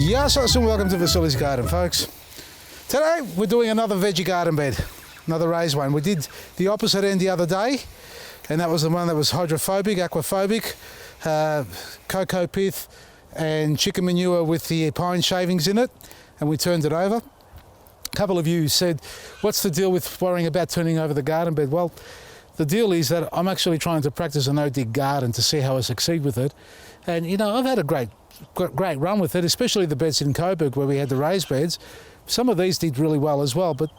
Yes, and welcome to Vasilis Garden, folks. Today we're doing another veggie garden bed, another raised one. We did the opposite end the other day, and that was the one that was hydrophobic, aquaphobic, cocoa pith and chicken manure with the pine shavings in it, and we turned it over. A couple of you said, what's the deal with worrying about turning over the garden bed? Well, the deal is that I'm actually trying to practice a no-dig garden to see how I succeed with it. And you know, I've had a great run with it, especially the beds in Coburg where we had the raised beds. Some of these did really well as well, but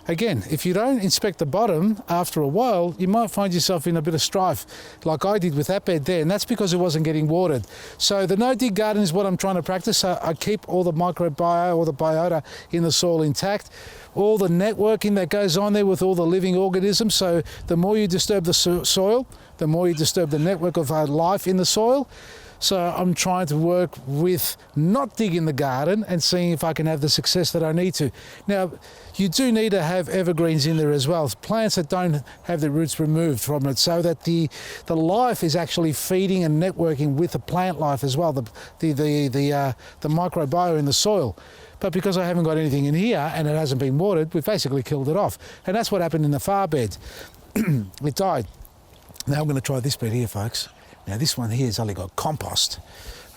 again, if you don't inspect the bottom after a while, you might find yourself in a bit of strife like I did with that bed there, and that's because it wasn't getting watered. So the no-dig garden is what I'm trying to practice. So I keep all the microbiome or the biota in the soil intact, all the networking that goes on there with all the living organisms. So the more you disturb the soil, the more you disturb the network of life in the soil. So I'm trying to work with not digging the garden and seeing if I can have the success that I need to. Now, you do need to have evergreens in there as well, plants that don't have their roots removed from it, so that the life is actually feeding and networking with the plant life as well, the microbiome in the soil. But because I haven't got anything in here and it hasn't been watered, we've basically killed it off. And that's what happened in the far bed. It died. Now I'm going to try this bed here, folks. Now this one here has only got compost,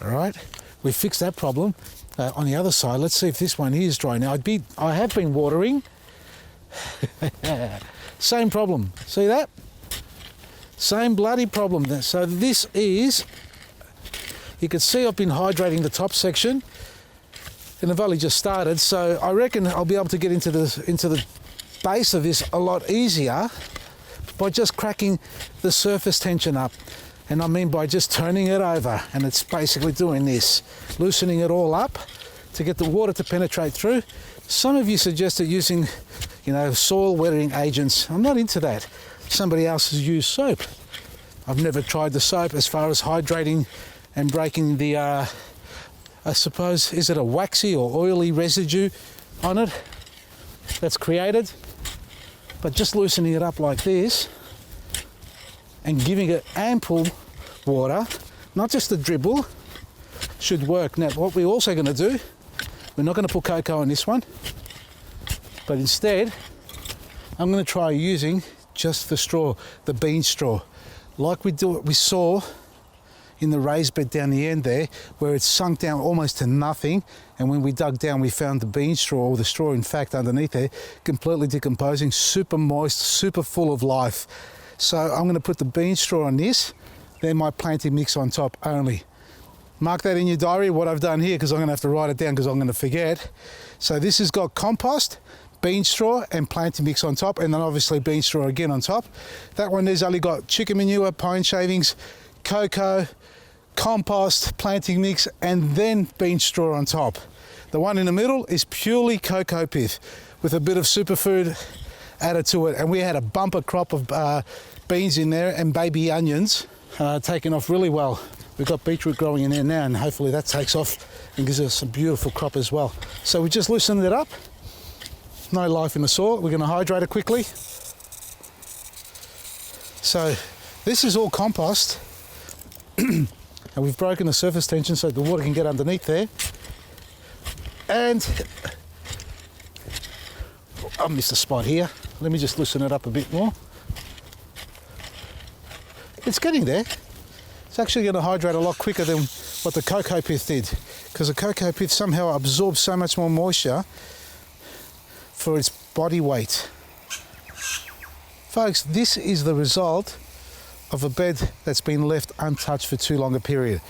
all right? We fixed that problem. On the other side, let's see if this one here is dry. Now I have been watering. Same problem, see that? Same bloody problem. So this is, you can see I've been hydrating the top section and I've only just started. So I reckon I'll be able to get into the base of this a lot easier by just cracking the surface tension up. And I mean by just turning it over, and it's basically doing this, loosening it all up to get the water to penetrate through. Some of you suggested using, you know, soil weathering agents. I'm not into that. Somebody else has used soap. I've never tried the soap as far as hydrating and breaking the, I suppose, is it a waxy or oily residue on it that's created? But just loosening it up like this and giving it ample water, not just a dribble, should work. Now, what we're also going to do, we're not going to put cocoa on this one, but instead, I'm going to try using just the straw, the bean straw, like we saw in the raised bed down the end there, where it's sunk down almost to nothing, and when we dug down, we found the bean straw, or the straw, in fact, underneath there, completely decomposing, super moist, super full of life. So I'm going to put the bean straw on this, then my planting mix on top only. Mark that in your diary, what I've done here, because I'm going to have to write it down because I'm going to forget. So this has got compost, bean straw and planting mix on top, and then obviously bean straw again on top. That one there's only got chicken manure, pine shavings, cocoa, compost, planting mix, and then bean straw on top. The one in the middle is purely cocoa pith with a bit of superfood added to it, and we had a bumper crop of beans in there and baby onions taking off really well. We've got beetroot growing in there now, and hopefully that takes off and gives us a beautiful crop as well. So we just loosened it up. No life in the soil. We're going to hydrate it quickly. So this is all compost and we've broken the surface tension so the water can get underneath there. And I missed a spot here. Let me just loosen it up a bit more. It's getting there. It's actually going to hydrate a lot quicker than what the cocoa pith did, because the cocoa pith somehow absorbs so much more moisture for its body weight. Folks, this is the result of a bed that's been left untouched for too long a period.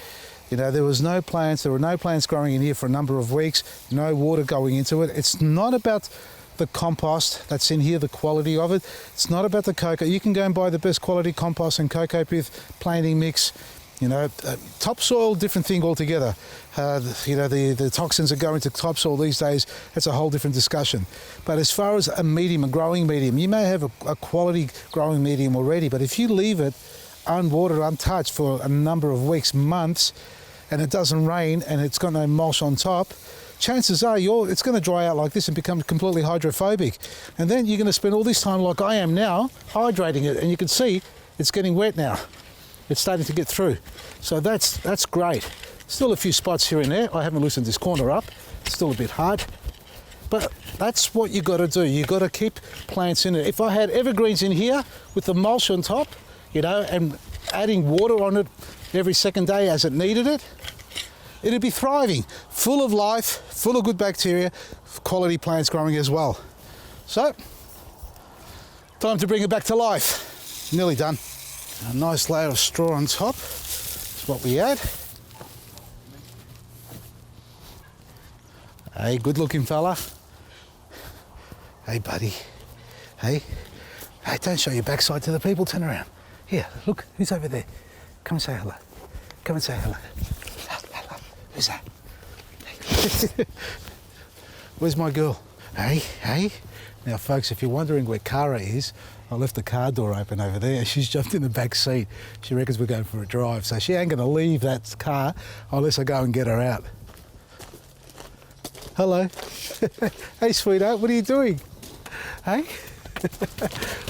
You know, there were no plants growing in here for a number of weeks, no water going into it. It's not about the compost that's in here, the quality of it. It's not about the cocoa. You can go and buy the best quality compost and cocoa pith planting mix. You know, topsoil, different thing altogether. You know, the toxins that go into topsoil these days, that's a whole different discussion. But as far as a medium, a growing medium, you may have a quality growing medium already, but if you leave it unwatered, untouched for a number of weeks, months, and it doesn't rain and it's got no mulch on top, chances are it's going to dry out like this and become completely hydrophobic. And then you're going to spend all this time, like I am now, hydrating it, and you can see it's getting wet now. It's starting to get through. So that's great. Still a few spots here and there. I haven't loosened this corner up. It's still a bit hard. But that's what you got to do. You got to keep plants in it. If I had evergreens in here with the mulch on top, you know, and adding water on it every second day as it needed it, it'd be thriving, full of life, full of good bacteria, quality plants growing as well. So, time to bring it back to life. Nearly done. A nice layer of straw on top is what we add. Hey, good looking fella. Hey, buddy. Hey, don't show your backside to the people, turn around. Here, look, who's over there? Come and say hello. Come and say hello. Hello. Who's that? Hey. Where's my girl? Hey. Now, folks, if you're wondering where Cara is, I left the car door open over there. She's jumped in the back seat. She reckons we're going for a drive, so she ain't going to leave that car unless I go and get her out. Hello. Hey, sweetheart, what are you doing? Hey?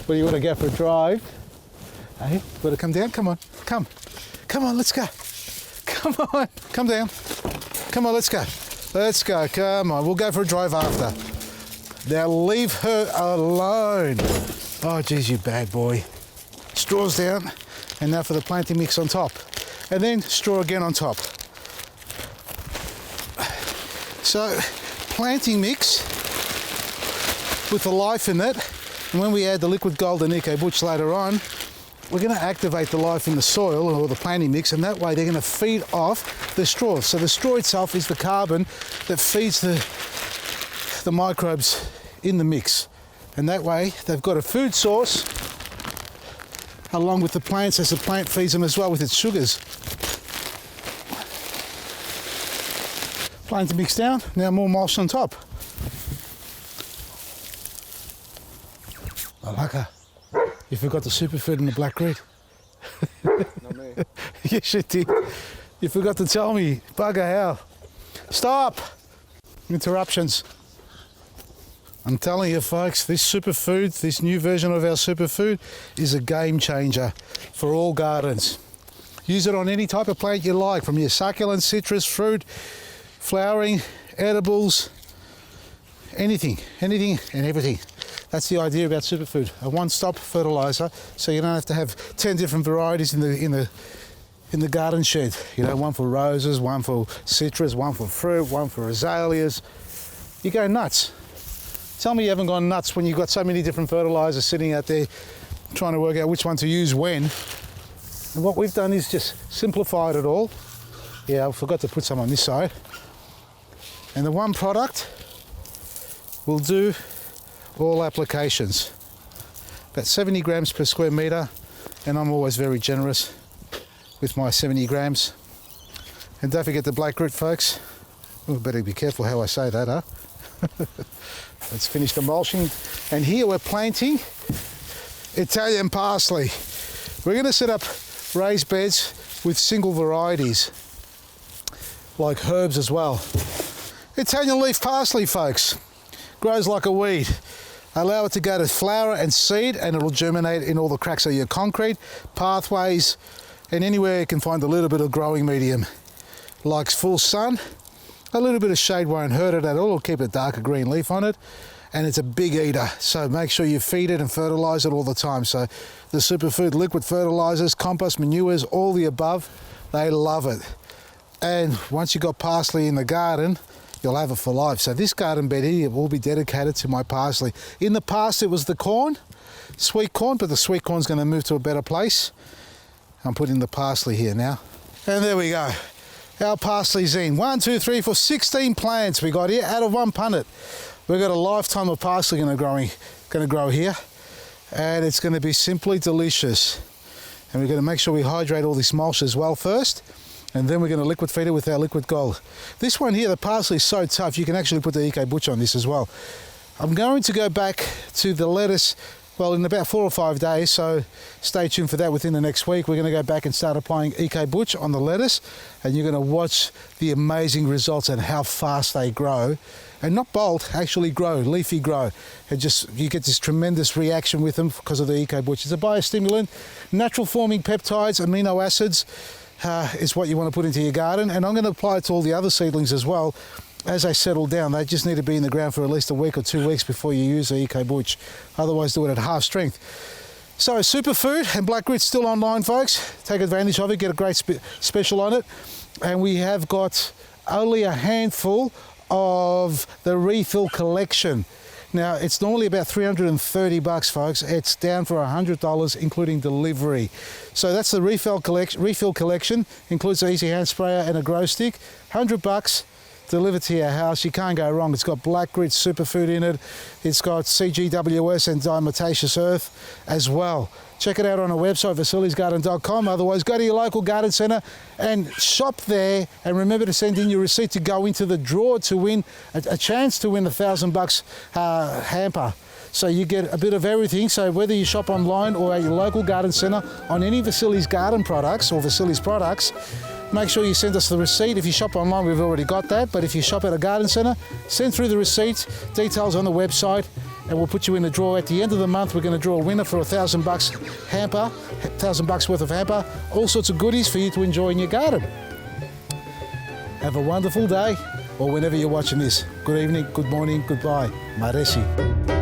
Well, you want to go for a drive? Hey, want to come down? Come on. Come on, let's go. Come on, come down. Come on, let's go. Let's go, come on. We'll go for a drive after. Now leave her alone. Oh, geez, you bad boy. Straws down, and now for the planting mix on top. And then straw again on top. So, planting mix with the life in it, and when we add the liquid gold and Eco Butch later on, we're going to activate the life in the soil or the planting mix, and that way they're going to feed off the straw. So the straw itself is the carbon that feeds the microbes in the mix, and that way they've got a food source along with the plants as the plant feeds them as well with its sugars. Planting mix down, now more mulch on top. I like her. You forgot the superfood and the black grit. Not me. Yes, you did. You forgot to tell me. Bugger hell. Stop! Interruptions. I'm telling you, folks, this superfood, this new version of our superfood, is a game changer for all gardens. Use it on any type of plant you like, from your succulent, citrus, fruit, flowering, edibles, anything and everything. That's the idea about superfood, a one-stop fertilizer, so you don't have to have 10 different varieties in the garden shed. You know, one for roses, one for citrus, one for fruit, one for azaleas. You go nuts. Tell me you haven't gone nuts when you've got so many different fertilizers sitting out there trying to work out which one to use when. And what we've done is just simplified it all. Yeah, I forgot to put some on this side. And the one product will do all applications. About 70 grams per square metre, and I'm always very generous with my 70 grams. And don't forget the black grit, folks. Oh, better be careful how I say that, huh? Let's finish the mulching. And here we're planting Italian parsley. We're going to set up raised beds with single varieties, like herbs as well. Italian leaf parsley, folks. Grows like a weed. Allow it to go to flower and seed, and it'll germinate in all the cracks of your concrete, pathways, and anywhere you can find a little bit of growing medium. Likes full sun. A little bit of shade won't hurt it at all. It'll keep a darker green leaf on it, and it's a big eater, so make sure you feed it and fertilize it all the time. So the superfood liquid fertilizers, compost, manures, all the above, they love it. And once you've got parsley in the garden, you'll have it for life. So this garden bed here will be dedicated to my parsley. In the past it was the corn, sweet corn, but the sweet corn's going to move to a better place. I'm putting the parsley here now. And there we go. Our parsley's in. 1, 2, 3, 4, 16 plants we got here out of one punnet. We've got a lifetime of parsley going to grow here, and it's going to be simply delicious. And we're going to make sure we hydrate all this mulch as well first, and then we're going to liquid feed it with our liquid gold. This one here, the parsley is so tough, you can actually put the Eco Butch on this as well. I'm going to go back to the lettuce, well, in about 4 or 5 days, so stay tuned for that within the next week. We're going to go back and start applying Eco Butch on the lettuce, and you're going to watch the amazing results and how fast they grow. And not bolt, actually grow, leafy grow. And just, you get this tremendous reaction with them because of the Eco Butch. It's a biostimulant, natural forming peptides, amino acids, is what you want to put into your garden, and I'm going to apply it to all the other seedlings as well. As they settle down, they just need to be in the ground for at least a week or 2 weeks before you use the Eco Butch. Otherwise, do it at half strength. So, Superfood and Black Grit's still online, folks. Take advantage of it, get a great special on it. And we have got only a handful of the refill collection. Now, it's normally about $330, folks. It's down for $100, including delivery. So that's the refill collection. Includes an easy hand sprayer and a grow stick. $100. Delivered to your house. You can't go wrong. It's got Black Grit Superfood in it. It's got CGWS and Dimetaceous Earth as well. Check it out on our website, Vasili'sGarden.com. Otherwise, go to your local garden centre and shop there. And remember to send in your receipt to go into the draw to win a chance to win a $1,000 hamper. So you get a bit of everything. So whether you shop online or at your local garden centre on any Vasili's Garden products or Vasili's products, make sure you send us the receipt. If you shop online, we've already got that. But if you shop at a garden centre, send through the receipt, details on the website, and we'll put you in the draw. At the end of the month, we're going to draw a winner for a $1,000 hamper, $1,000 worth of hamper, all sorts of goodies for you to enjoy in your garden. Have a wonderful day, or whenever you're watching this. Good evening, good morning, goodbye. Maresi.